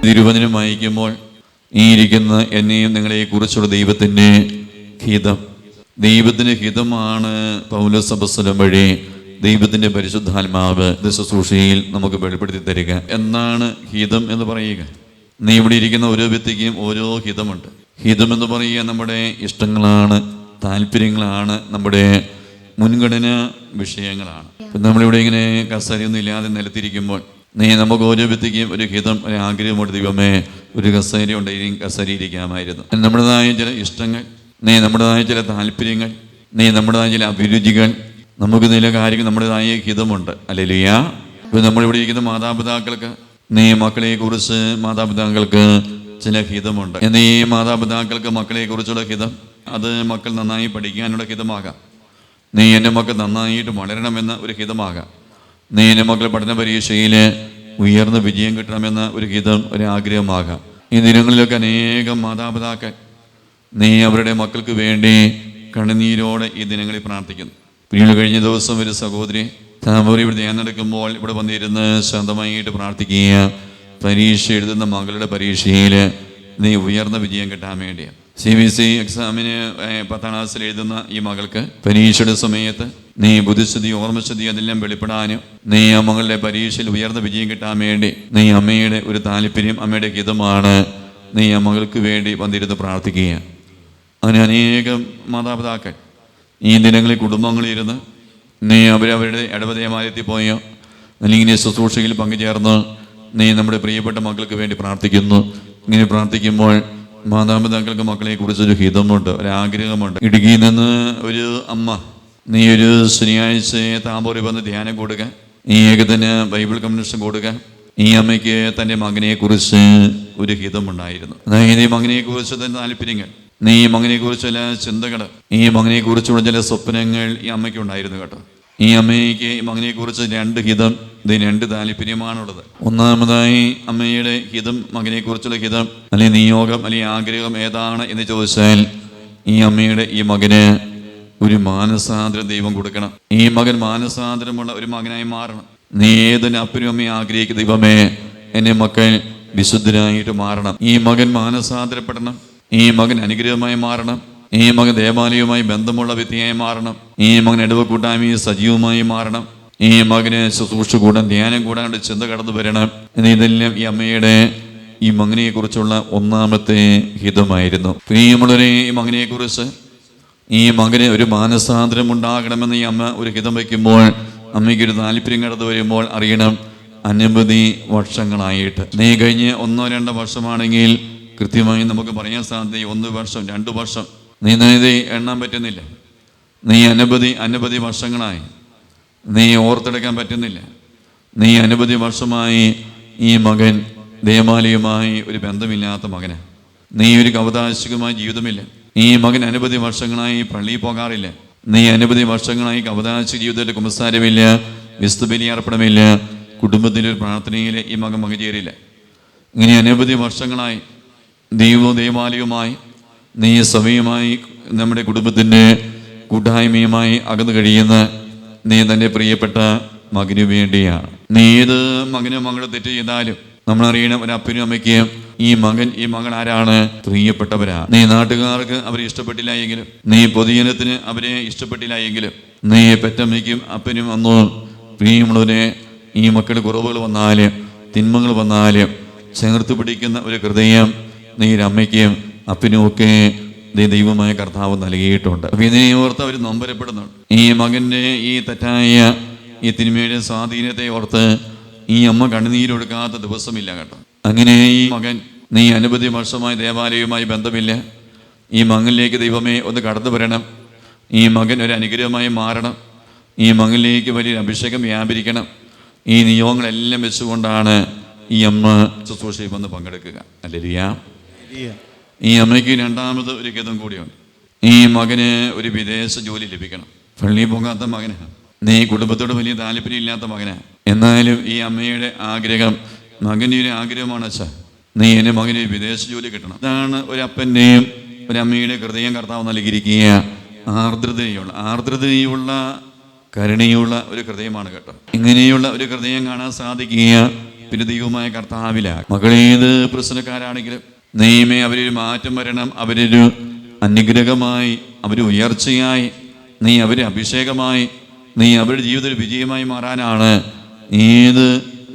തിരുവചനം വായിക്കുമ്പോൾ ഈ ഇരിക്കുന്ന എന്നെയും നിങ്ങളെക്കുറിച്ചുള്ള ദൈവത്തിൻ്റെ ഹിതം, ദൈവത്തിൻ്റെ ഹിതമാണ് പൗലോസ് അപ്പോസ്തലൻ വഴി ദൈവത്തിൻ്റെ പരിശുദ്ധാത്മാവ് ശുശ്രൂഷയിൽ നമുക്ക് വെളിപ്പെടുത്തി തരിക. എന്നാണ് ഹിതം എന്ന് പറയുക? നീ ഇവിടെ ഇരിക്കുന്ന ഓരോ വ്യക്തിക്കും ഓരോ ഹിതമുണ്ട്. ഹിതം എന്ന് പറയുക നമ്മുടെ ഇഷ്ടങ്ങളാണ്, താല്പര്യങ്ങളാണ്, നമ്മുടെ മുൻഗണനാ വിഷയങ്ങളാണ്. നമ്മളിവിടെ ഇങ്ങനെ കസേരയൊന്നും ഇല്ലാതെ നിലത്തിരിക്കുമ്പോൾ നമുക്ക് ഓരോ വ്യക്തിക്കും ഒരു ഹിതം, ഒരു ആഗ്രഹമുണ്ട്. ദൈവമേ, ഒരു കസേര ഉണ്ടെങ്കിൽ കസേര ഇരിക്കാമായിരുന്നു. നമ്മുടേതായ ചില ഇഷ്ടങ്ങൾ, നമ്മുടേതായ ചില താല്പര്യങ്ങൾ, നമ്മുടേതായ ചില അഭിരുചികൾ, നമുക്ക് ചില കാര്യങ്ങൾ, നമ്മുടേതായ ഹിതമുണ്ട്. ഹല്ലേലൂയ. ഇപ്പോൾ നമ്മളിവിടെ ഇരിക്കുന്ന മാതാപിതാക്കൾക്ക്, മക്കളെക്കുറിച്ച് മാതാപിതാക്കൾക്ക് ചില ഹിതമുണ്ട്. ഈ മാതാപിതാക്കൾക്ക് മക്കളെക്കുറിച്ചുള്ള ഹിതം, അത് മക്കൾ നന്നായി പഠിക്കാനുള്ള ഹിതമാകാം. എൻ്റെ മക്കൾ നന്നായിട്ട് വളരണമെന്ന ഒരു ഹിതമാകാം. എൻ്റെ മക്കൾ പഠന പരീക്ഷയിൽ ഉയർന്ന വിജയം കിട്ടണമെന്ന ഒരു ഹിതം, ഒരു ആഗ്രഹമാകാം. ഈ ദിനങ്ങളിലൊക്കെ അനേകം മാതാപിതാക്കൾ അവരുടെ മക്കൾക്ക് വേണ്ടി കണ്ണുനീരോടെ ഈ ദിനങ്ങളിൽ പ്രാർത്ഥിക്കുന്നു. പിന്നീട് കഴിഞ്ഞ ദിവസം ഒരു സഹോദരി ഇവിടെ ധ്യാനം നടക്കുമ്പോൾ ഇവിടെ വന്നിരുന്ന് ശാന്തമായിട്ട് പ്രാർത്ഥിക്കുക. പരീക്ഷ എഴുതുന്ന മകളുടെ പരീക്ഷയിൽ ഉയർന്ന വിജയം കിട്ടാൻ വേണ്ടിയാണ്. CBC എക്സാമിന് 10ാം ക്ലാസ്സിൽ എഴുതുന്ന ഈ മകൾക്ക് പരീക്ഷയുടെ സമയത്ത് ബുദ്ധിശുദ്ധി, ഓർമ്മശുദ്ധി അതെല്ലാം വെളിപ്പെടാനും ആ മകളുടെ പരീക്ഷയിൽ ഉയർന്ന വിജയം കിട്ടാൻ വേണ്ടി അമ്മയുടെ ഒരു താല്പര്യം, അമ്മയുടെ ഹിതമാണ് ആ മകൾക്ക് വേണ്ടി വന്നിരുന്ന് പ്രാർത്ഥിക്കുക. അങ്ങനെ അനേകം മാതാപിതാക്കൾ ഈ ദിനങ്ങളിൽ കുടുംബങ്ങളിരുന്ന് അവരവരുടെ ഇടവദേവാലയത്തിൽ പോയോ അല്ലെങ്കിൽ ശുശ്രൂഷയിൽ പങ്കുചേർന്ന് നമ്മുടെ പ്രിയപ്പെട്ട മക്കൾക്ക് വേണ്ടി പ്രാർത്ഥിക്കുന്നു. ഇങ്ങനെ പ്രാർത്ഥിക്കുമ്പോൾ മാതാപിതാക്കൾക്ക് മക്കളെക്കുറിച്ചൊരു ഹിതമുണ്ട്, ഒരാഗ്രഹമുണ്ട്. ഇടുക്കിയിൽ നിന്ന് ഒരു അമ്മ ഒരു ശനിയാഴ്ച താമ്പൂരിൽ വന്ന് ധ്യാനം കൊടുക്കുക, ഈ ഏകദിന ബൈബിൾ കൺവെൻഷൻ കൊടുക്കുക. ഈ അമ്മയ്ക്ക് തൻ്റെ മകനെക്കുറിച്ച് ഒരു ഹിതമുണ്ടായിരുന്നു. അതായത് ഈ മകനെക്കുറിച്ച് തന്നെ താല്പര്യങ്ങൾ, ഈ മകനെക്കുറിച്ചുള്ള ചിന്തകൾ, ഈ മകനെക്കുറിച്ചുള്ള ചില സ്വപ്നങ്ങൾ ഈ അമ്മയ്ക്കുണ്ടായിരുന്നു കേട്ടോ. ഈ അമ്മയ്ക്ക് ഈ മകനെക്കുറിച്ച് 2 ഹിതം, 2 താല്പര്യമാണുള്ളത്. ഒന്നാമതായി അമ്മയുടെ ഹിതം, മകനെക്കുറിച്ചുള്ള ഹിതം അല്ലെങ്കിൽ നിയോഗം അല്ലെങ്കിൽ ആഗ്രഹം ഏതാണ് എന്ന് ചോദിച്ചാൽ, ഈ അമ്മയുടെ ഈ മകന് ഒരു മാനസാന്തരം ദൈവം കൊടുക്കണം. ഈ മകൻ മാനസാന്തരമുള്ള ഒരു മകനായി മാറണം. ഏതൊരു അപ്പനും അമ്മയും ആഗ്രഹിക്കുന്ന, ദൈവമേ എൻ്റെ മക്കൾ വിശുദ്ധരായിട്ട് മാറണം, ഈ മകൻ മാനസാന്തരപ്പെടണം, ഈ മകൻ അനുഗ്രഹമായി മാറണം, ഈ മകൻ ദേവാലയവുമായി ബന്ധമുള്ള വ്യക്തിയായി മാറണം, ഈ മകൻ ഇടവ കൂട്ടായ്മയിൽ സജീവമായി മാറണം, ഈ മകന് ശുശ്രൂഷ കൂടാൻ, ധ്യാനം കൂടാണ്ട് ചിന്ത കടന്നു വരണം. ഇതെല്ലാം ഈ അമ്മയുടെ ഈ മകനെ കുറിച്ചുള്ള ഒന്നാമത്തെ ഹിതമായിരുന്നു. പ്രിയമുള്ളവരെ, ഈ മകനെ കുറിച്ച് ഈ മകന് ഒരു മാനസാന്തരം ഉണ്ടാകണമെന്ന് ഈ അമ്മ ഒരു ഹിതം വയ്ക്കുമ്പോൾ, അമ്മയ്ക്കൊരു താല്പര്യം കടന്നു വരുമ്പോൾ അറിയണം, അനവധി വർഷങ്ങളായിട്ട് കഴിഞ്ഞ് 1-2 വർഷമാണെങ്കിൽ കൃത്യമായി നമുക്ക് പറയാൻ സാധ്യത 1 വർഷം 2 വർഷം എണ്ണാൻ പറ്റുന്നില്ല. അനവധി വർഷങ്ങളായി ഓർത്തെടുക്കാൻ പറ്റുന്നില്ല. അനവധി വർഷമായി ഈ മകൻ ദേവാലയവുമായി ഒരു ബന്ധമില്ലാത്ത മകന്, ഒരു കവതാശികമായ ജീവിതമില്ല. ഈ മകൻ അനവധി വർഷങ്ങളായി പള്ളിയിൽ പോകാറില്ല. അനവധി വർഷങ്ങളായി കവതാശിക ജീവിതത്തിൽ കുമ്പസാരമില്ല, വിസ്തുബലി അർപ്പണമില്ല, കുടുംബത്തിൻ്റെ ഒരു പ്രാർത്ഥനയിൽ ഈ മകൻ പങ്കുചേരില്ല. ഇങ്ങനെ അനവധി വർഷങ്ങളായി ദേവാലയവുമായി സമയമായി നമ്മുടെ കുടുംബത്തിൻ്റെ കൂട്ടായ്മയുമായി അകന്നു കഴിയുന്ന തൻ്റെ പ്രിയപ്പെട്ട മകന് വേണ്ടിയാണ്. ഏത് മകനും മകളെ തെറ്റ് ചെയ്താലും നമ്മളറിയണം, ഒരു അപ്പനും അമ്മയ്ക്കും ഈ മകൻ ആരാണ്? പ്രിയപ്പെട്ടവരാ. നാട്ടുകാർക്ക് അവരെ ഇഷ്ടപ്പെട്ടില്ല എങ്കിലും, പൊതുജനത്തിന് അവരെ ഇഷ്ടപ്പെട്ടില്ല എങ്കിലും, പെറ്റമ്മയ്ക്കും അപ്പനും അന്ന് പ്രിയമുള്ളവരെ ഈ മക്കളുടെ കുറവുകൾ വന്നാലും തിന്മകൾ വന്നാലും ചേർത്ത് പിടിക്കുന്ന ഒരു ഹൃദയം അമ്മയ്ക്കും അപ്പനുമൊക്കെ ദൈവമായ കർത്താവ് നൽകിയിട്ടുണ്ട്. അപ്പം ഇതിനെ ഓർത്ത് അവർ നൊമ്പരപ്പെടുന്നുണ്ട്. ഈ മകൻ്റെ ഈ തെറ്റായ ഈ തിന്മയുടെ സ്വാധീനത്തെ ഓർത്ത് ഈ അമ്മ കണ്ണുനീരൊടുക്കാത്ത ദിവസമില്ല കേട്ടോ. അങ്ങനെ ഈ മകൻ അനവധി വർഷമായി ദേവാലയവുമായി ബന്ധമില്ല. ഈ മകനിലേക്ക് ദൈവമേ ഒന്ന് കടന്നു വരണം, ഈ മകൻ ഒരു അനുഗ്രഹമായി മാറണം, ഈ മകനിലേക്ക് വലിയൊരു അഭിഷേകം വ്യാപരിക്കണം. ഈ നിയോഗങ്ങളെല്ലാം വെച്ചുകൊണ്ടാണ് ഈ അമ്മ ശുശ്രൂഷയിൽ വന്ന് പങ്കെടുക്കുക. ഹല്ലേലൂയ. ഈ അമ്മയ്ക്ക് 2ാമത് ഒരു ഹിതം കൂടിയുണ്ട്. ഈ മകന് ഒരു വിദേശ ജോലി ലഭിക്കണം. പള്ളിയിൽ പോകാത്ത മകനാണ്, കുടുംബത്തോട് വലിയ താല്പര്യം ഇല്ലാത്ത മകനാണ്. എന്നാലും ഈ അമ്മയുടെ ആഗ്രഹം, മകൻ്റെ ഒരു ആഗ്രഹമാണ്, അച്ഛാ എൻ്റെ മകന് വിദേശ ജോലി കിട്ടണം. ഇതാണ് ഒരു അപ്പൻ്റെയും ഒരു അമ്മയുടെ ഹൃദയം കർത്താവ് നൽകിയിരിക്കുക. ആർദ്രതയുള്ള കരുണയുള്ള ഒരു ഹൃദയമാണ് കേട്ടോ. ഇങ്ങനെയുള്ള ഒരു ഹൃദയം കാണാൻ സാധിക്കുക പിന്നെ ദൈവമായ കർത്താവിലാണ്. മകളേത് പ്രശ്നക്കാരാണെങ്കിലും നീമേ അവരൊരു മാറ്റം വരണം, അവരൊരു അനുഗ്രഹമായി, അവർ ഉയർച്ചയായി, നീ അവരെ അഭിഷേകമായി, നീ അവരുടെ ജീവിതത്തിൽ വിജയമായി മാറാനാണ് ഏത്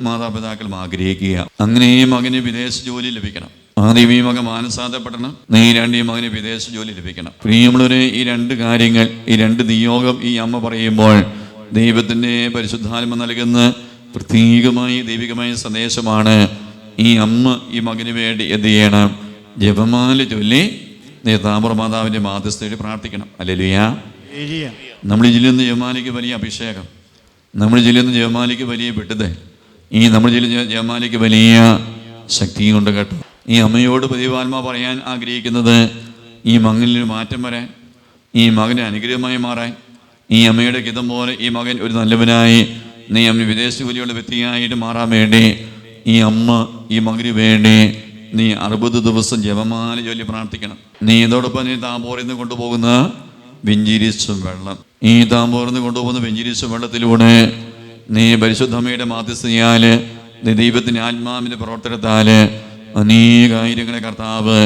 മാതാപിതാക്കളും ആഗ്രഹിക്കുക. അങ്ങനെ ഈ മകന് വിദേശ ജോലി ലഭിക്കണം. ആദ്യം ഈ മകൻ മാനസാന്തപ്പെടണം, നീ ഈ മകന് വിദേശ ജോലി ലഭിക്കണം. പ്രിയമുള്ളവരെ, ഈ രണ്ട് കാര്യങ്ങൾ, ഈ രണ്ട് നിയോഗം ഈ അമ്മ പറയുമ്പോൾ ദൈവത്തിൻ്റെ പരിശുദ്ധാത്മ നൽകുന്ന പ്രത്യേകമായി ദൈവികമായ സന്ദേശമാണ്. ഈ അമ്മ ഈ മകന് വേണ്ടി എന്ത് ചെയ്യണം? ജപമാല ചൊല്ലി താമര മാതാവിൻ്റെ മാധ്യസ്ഥയോട് പ്രാർത്ഥിക്കണം. ഹല്ലേലൂയ. നമ്മൾ ജില്ലുന്ന ജപമാലയ്ക്ക് വലിയ അഭിഷേകം, നമ്മൾ ജില്ലുന്ന ജപമാലയ്ക്ക് വലിയ വിടുതൽ, ഈ നമ്മൾ ജില്ല ജപമാലയ്ക്ക് വലിയ ശക്തിയും കൊണ്ട് കേട്ടോ. ഈ അമ്മയോട് ദൈവാത്മാ പറയാൻ ആഗ്രഹിക്കുന്നത് ഈ മകനിൽ മാറ്റം വരാൻ, ഈ മകന് അനുഗ്രഹമായി മാറാൻ, ഈ അമ്മയുടെ ഹിതം പോലെ ഈ മകൻ ഒരു നല്ലവനായി, നീ അവന് വിദേശ ജോലിയുള്ള വ്യക്തിയായിട്ട് മാറാൻ വേണ്ടി ഈ അമ്മ ഈ മകന് വേണ്ടി നീ 60 ദിവസം ജപമാല ചൊല്ലി പ്രാർത്ഥിക്കണം. നീ ഇതോടൊപ്പം നീ താമ്പോറിൽ നിന്ന് കൊണ്ടുപോകുന്ന വെഞ്ചിരിച്ച വെള്ളം, ഈ താമ്പോറിൽ നിന്ന് കൊണ്ടുപോകുന്ന വെഞ്ചിരിച്ച വെള്ളത്തിലൂടെ നീ പരിശുദ്ധമ്മയുടെ മാധ്യസ്ഥയാൽ, നീ ദൈവത്തിൻ്റെ ആത്മാവിൻ്റെ പ്രവർത്തനത്താൽ അനേകായിരങ്ങളെ കർത്താവ്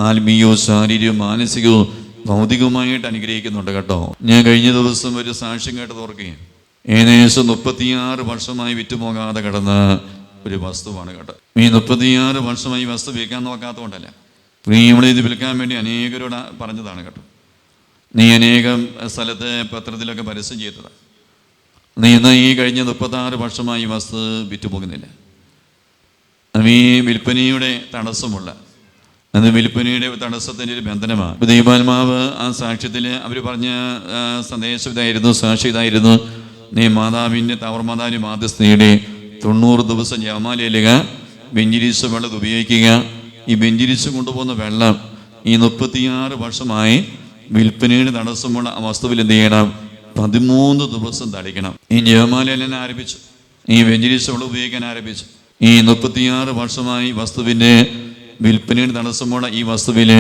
ആത്മീയവും ശാരീരികവും മാനസികവും ഭൗതികവുമായിട്ട് അനുഗ്രഹിക്കുന്നുണ്ട് കേട്ടോ. ഞാൻ കഴിഞ്ഞ ദിവസം ഒരു സാക്ഷ്യം കേട്ടത് ഓർക്കുകയും, ഏകദേശം 36 വർഷമായി വിറ്റുപോകാതെ കിടന്ന ഒരു വസ്തുവാണ് കേട്ടോ. ഈ 36 വർഷമായി ഈ വസ്തു വിൽക്കാൻ നോക്കാത്തതുകൊണ്ടല്ല, പ്രിയമുള്ള ഇത് വിൽക്കാൻ വേണ്ടി അനേകരോട് പറഞ്ഞതാണ് കേട്ടോ. നീ അനേകം സ്ഥലത്ത് പത്രത്തിലൊക്കെ പരസ്യം ചെയ്തതാണ്. നീ എന്നാൽ ഈ കഴിഞ്ഞ 36 വർഷമായി ഈ വസ്തു വിറ്റുപോകുന്നില്ല. ഈ വിൽപ്പനയുടെ തടസ്സമുള്ള, അത് വിൽപ്പനയുടെ തടസ്സത്തിൻ്റെ ഒരു ബന്ധനമാണ്. ദൈവാത്മാവ് ആ സാക്ഷ്യത്തിൽ അവർ പറഞ്ഞ സന്ദേശം ഇതായിരുന്നു, സാക്ഷി ഇതായിരുന്നു: നീ മാതാവിൻ്റെ താവർ മാതാവിൻ്റെ മാധ്യസ്ഥയുടെ 90 ദിവസം ജപമാല ചൊല്ലുക, വെഞ്ചിരിച്ച വെള്ളം ഉപയോഗിക്കുക. ഈ വെഞ്ചിരിച്ച് കൊണ്ടുപോകുന്ന വെള്ളം ഈ 36 വർഷമായി വിൽപ്പനയുടെ തടസ്സമുള്ള ആ വസ്തുവിൽ എന്ത് ചെയ്യണം? 13 ദിവസം തളിക്കണം. ഈ ജപമാല എല്ലാം ആരംഭിച്ചു, ഈ വെഞ്ചിരിച്ച വെള്ളം ഉപയോഗിക്കാൻ ആരംഭിച്ചു. ഈ 36 വർഷമായി വസ്തുവിൻ്റെ വിൽപ്പനയുടെ തടസ്സമുള്ള ഈ വസ്തുവിൽ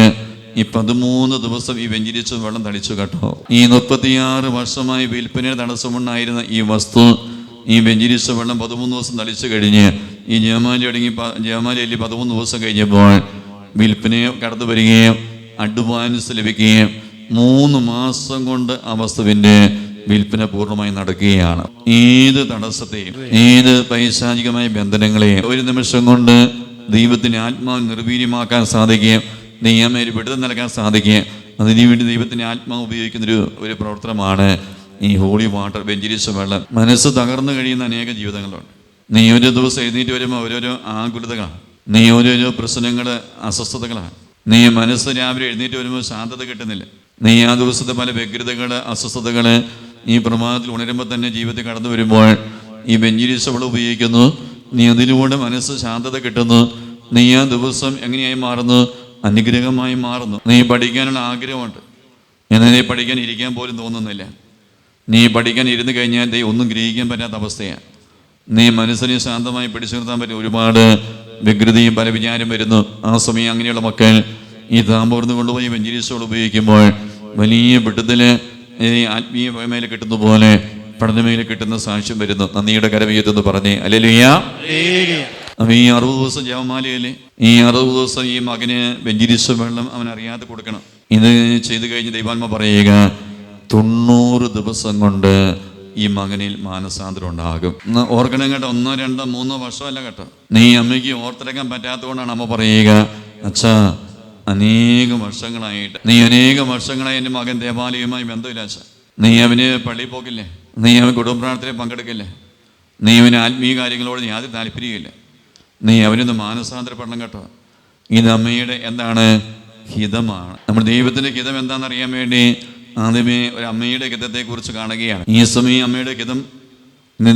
ഈ 13 ദിവസം ഈ വെഞ്ചിരിച്ച വെള്ളം തളിച്ചു കേട്ടോ. ഈ 36 വർഷമായി വിൽപ്പനയുടെ തടസ്സമുണ്ടായിരുന്ന ഈ വസ്തു, ഈ വെഞ്ചിരിച്ച വെള്ളം 13 ദിവസം തളിച്ചു കഴിഞ്ഞ് ഈ ജപമാലയടങ്ങി ജപമാലയിൽ 13 ദിവസം കഴിഞ്ഞപ്പോൾ വിൽപ്പനയെ കടന്നു വരികയും അഡ്വാൻസ് ലഭിക്കുകയും 3 മാസം കൊണ്ട് ആ വസ്തുവിൻ്റെ വിൽപ്പന പൂർണ്ണമായി നടക്കുകയാണ്. ഏത് തടസ്സത്തെയും, ഏത് പൈശാചികമായ ബന്ധനങ്ങളെയും ഒരു നിമിഷം കൊണ്ട് ദൈവത്തിൻ്റെ ആത്മാവ് നിർവീര്യമാക്കാൻ സാധിക്കുകയും ദൈവമേൽ വിടുതൽ നൽകാൻ സാധിക്കുകയും അതിനുവേണ്ടി ദൈവത്തിൻ്റെ ആത്മാവ് ഉപയോഗിക്കുന്ന ഒരു പ്രവർത്തനമാണ് ഈ ഹോളി വാട്ടർ, വെഞ്ചിരിച്ച വെള്ളം. മനസ്സ് തകർന്നു കഴിയുന്ന അനേക ജീവിതങ്ങളുണ്ട്. നീ ഒരു ദിവസം എഴുന്നേറ്റ് വരുമ്പോൾ ഓരോരോ ആകുലതകളാണ്, നീ ഓരോരോ പ്രശ്നങ്ങൾ, അസ്വസ്ഥതകളാണ്. നീ മനസ്സ് രാവിലെ എഴുന്നേറ്റ് വരുമ്പോൾ ശാന്തത കിട്ടുന്നില്ല. നീ ആ ദിവസത്തെ പല വ്യഗ്രതകൾ, അസ്വസ്ഥതകൾ ഈ പ്രഭാതത്തിൽ ഉണരുമ്പോൾ തന്നെ ജീവിതത്തിൽ കടന്നു വരുമ്പോൾ ഈ വെഞ്ചിരിച്ച വെള്ളം ഉപയോഗിക്കുന്നു. നീ അതിലൂടെ മനസ്സ് ശാന്തത കിട്ടുന്നു. നീ ആ ദിവസം എങ്ങനെയായി മാറുന്നു? അനുഗ്രഹമായി മാറുന്നു. നീ പഠിക്കാനുള്ള ആഗ്രഹമുണ്ട്, എന്നാൽ നീ പഠിക്കാൻ ഇരിക്കാൻ പോലും തോന്നുന്നില്ല. നീ പഠിക്കാൻ ഇരുന്ന് കഴിഞ്ഞാൽ ഒന്നും ഗ്രഹിക്കാൻ പറ്റാത്ത അവസ്ഥയാണ്. നീ മനസ്സിനെ ശാന്തമായി പിടിച്ചു നിർത്താൻ പറ്റും. ഒരുപാട് വ്യഗ്രതയും പല വിചാരം വരുന്നു. ആ സമയം അങ്ങനെയുള്ള മക്കൾ ഈ താമ്പോർന്ന് കൊണ്ടുപോയി വെഞ്ചിരിച്ചോട് ഉപയോഗിക്കുമ്പോൾ വലിയ വിടുതൽ ആത്മീയ മേഖല കിട്ടുന്ന പോലെ പഠനമേഖല കിട്ടുന്ന സാക്ഷ്യം വരുന്നു. നന്ദിയുടെ കരവീയത്തെന്ന് പറഞ്ഞേ ഹല്ലേലൂയ. അപ്പം ഈ 60 ദിവസം ജപമാലയല്ലേ, ഈ 60 ദിവസം ഈ മകന് വെഞ്ചിരിച്ച വെള്ളം അവൻ അറിയാതെ കൊടുക്കണം. ഇത് ചെയ്തു കഴിഞ്ഞ് ദൈവാത്മാ പറയുക, 90 ദിവസം കൊണ്ട് ഈ മകനിൽ മാനസാന്തരം ഉണ്ടാകും. ഓർക്കണം കേട്ടോ, 1, 2, 3 വർഷമല്ല കേട്ടോ. നീ അമ്മയ്ക്ക് ഓർത്തെടുക്കാൻ പറ്റാത്തതുകൊണ്ടാണ് അമ്മ പറയുക, അച്ഛാ അനേകം വർഷങ്ങളായി എൻ്റെ മകൻ ദേവാലയവുമായി ബന്ധമില്ല അച്ഛാ. നീ അവന് പള്ളിയിൽ പോകില്ലേ, നീ അവൻ കുടുംബ പ്രാർത്ഥനയിൽ പങ്കെടുക്കില്ലേ, നീ അവന് ആത്മീയ കാര്യങ്ങളോട് യാതൊരു താല്പര്യമില്ല, നീ അവനൊന്ന് മാനസാന്തരപ്പെടണം കേട്ടോ. ഇത് അമ്മയുടെ എന്താണ്? ഹിതമാണ്. നമ്മൾ ദൈവത്തിൻ്റെ ഹിതം എന്താണെന്നറിയാൻ വേണ്ടി ആദ്യമേ ഒരു അമ്മയുടെ ഹിതത്തെക്കുറിച്ച് കാണുകയാണ്. ഈ സമയം അമ്മയുടെ ഹിതം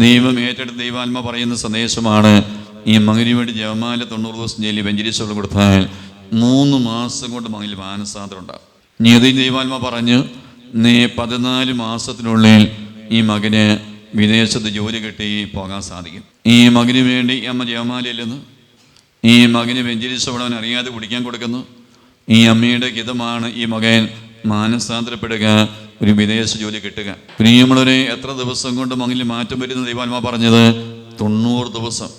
ദൈവം ഏറ്റെടുത്ത് ദൈവാത്മ പറയുന്ന സന്ദേശമാണ്. ഈ മകന് വേണ്ടി ജപമാല 90 ദിവസം ചൊല്ലി വെഞ്ചരിച്ചുള്ള കൊടുത്താൽ 3 മാസം കൊണ്ട് മകനിൽ മാനസാന്തരം ഉണ്ടാകും. നീ അത് ദൈവാത്മ പറഞ്ഞു, നീ 14 മാസത്തിനുള്ളിൽ ഈ മകന് വിദേശത്ത് ജോലി കിട്ടി പോകാൻ സാധിക്കും. ഈ മകന് വേണ്ടി അമ്മ ജപമാലയില്ലെന്ന് ഈ മകന് വെഞ്ചരിച്ചവളവൻ അറിയാതെ കുടിക്കാൻ കൊടുക്കുന്നു. ഈ അമ്മയുടെ ഹിതമാണ് ഈ മകൻ മാനസാന്തരപ്പെടുക, ഒരു വിദേശ ജോലി കിട്ടുക. പ്രിയമുള്ളവരെ, എത്ര ദിവസം കൊണ്ട് മകനിൽ മാറ്റം വരുന്ന ദൈവാത്മാ പറഞ്ഞത്? 90 ദിവസം.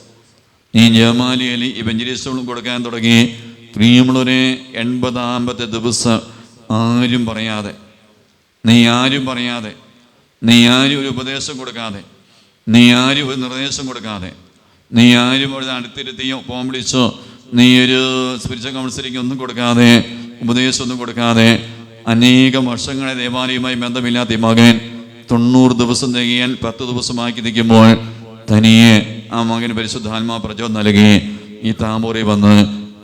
ഈ ജമാലിയലി ഇവഞ്ചലിസ്റ്റുകളും കൊടുക്കാൻ തുടങ്ങി. പ്രിയമുള്ളവരെ, 80-ാമത്തെ ദിവസം ആരും പറയാതെ, നീ ആരും പറയാതെ, നീ ആരും ഒരു ഉപദേശം കൊടുക്കാതെ, നീ ആരും ഒരു നിർദ്ദേശം കൊടുക്കാതെ, നീ ആരും ഒരു അടുത്തിരുത്തിയോ ഫോം വിളിച്ചോ, നീ ഒരു സ്പിരിച്വൽ കൗൺസിലിംഗ് ഒന്നും കൊടുക്കാതെ, ഉപദേശമൊന്നും കൊടുക്കാതെ, അനേകം വർഷങ്ങളെ ദേവാലയവുമായി ബന്ധമില്ലാത്ത ഈ മകൻ 90 ദിവസം തികയാൻ 10 ദിവസമാക്കി നിൽക്കുമ്പോൾ തനിയെ ആ മകന് പരിശുദ്ധാത്മാ പ്രചോദനം നൽകി ഈ താബോറിൽ വന്ന്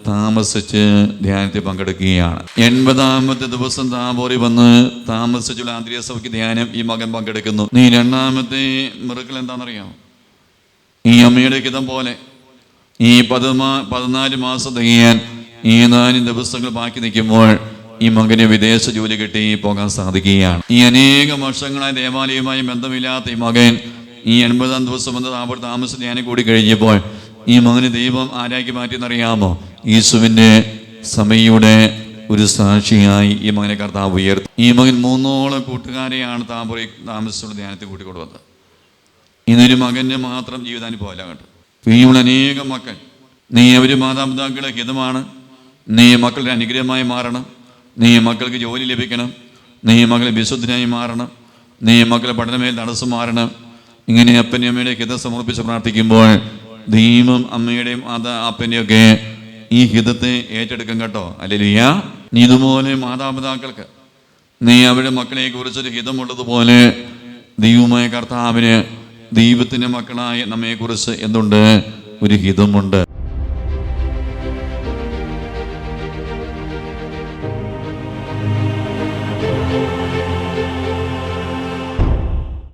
താമസിച്ച് ധ്യാനത്തിൽ പങ്കെടുക്കുകയാണ്. 80-ാമത്തെ ദിവസം താബോറിൽ വന്ന് താമസിച്ചുള്ള ആന്തരിക സഭയ്ക്ക് ധ്യാനം ഈ മകൻ പങ്കെടുക്കുന്നു. നീ 2ാമത്തെ മിറക്കിൾ എന്താണെന്നറിയാമോ? ഈ അമ്മയുടെ ഹിതം പോലെ ഈ 14 മാസം തികയാൻ ഏതാനും ദിവസങ്ങൾ ബാക്കി നിൽക്കുമ്പോൾ ഈ മകന് വിദേശ ജോലി കിട്ടി പോകാൻ സാധിക്കുകയാണ്. ഈ അനേകം വർഷങ്ങളായി ദേവാലയവുമായി ബന്ധമില്ലാത്ത ഈ മകൻ ഈ 80-ാം ദിവസം വന്ന് അവിടെ താമസം ധ്യാനം കൂടി കഴിഞ്ഞപ്പോൾ ഈ മകന് ദൈവം ആരാക്കി മാറ്റിയെന്നറിയാമോ? യേശുവിൻ്റെ സമയയുടെ ഒരു സാക്ഷിയായി ഈ മകനെ കർത്താവ് ഉയർത്തി. ഈ മകൻ 3ഓളം കൂട്ടുകാരെയാണ് താമസിച്ചുള്ള ധ്യാനത്തിൽ കൂട്ടിക്കൊണ്ടുവന്നത്. ഇന്നൊരു മകൻ്റെ മാത്രം ജീവിതാനുഭവമല്ല കേട്ടോ. പ്രിയമുള്ള അനേകം മക്കൾ, നീ അവർ മാതാപിതാക്കളുടെ ഹിതമാണ്. നീ മക്കളുടെ അനുഗ്രഹമായി മാറണം. നീ മക്കൾക്ക് ജോലി ലഭിക്കണം. നീ മക്കളെ വിശുദ്ധനായി മാറണം. നീ മക്കളെ പഠനമേൽ തടസ്സം മാറണം. ഇങ്ങനെ അപ്പൻ്റെ അമ്മയുടെ ഹിതം സമർപ്പിച്ച് പ്രാർത്ഥിക്കുമ്പോൾ ദൈവം അമ്മയുടെയും അപ്പൻ്റെയൊക്കെ ഈ ഹിതത്തെ ഏറ്റെടുക്കും കേട്ടോ. ഹല്ലേലൂയ. നീ ഇതുപോലെ മാതാപിതാക്കൾക്ക് നീ അവരുടെ മക്കളെ കുറിച്ചൊരു ഹിതമുള്ളതുപോലെ ദൈവമായ കർത്താവിന് ദൈവത്തിൻ്റെ മക്കളായ നമ്മെക്കുറിച്ച് എന്തുണ്ട്? ഒരു ഹിതമുണ്ട്.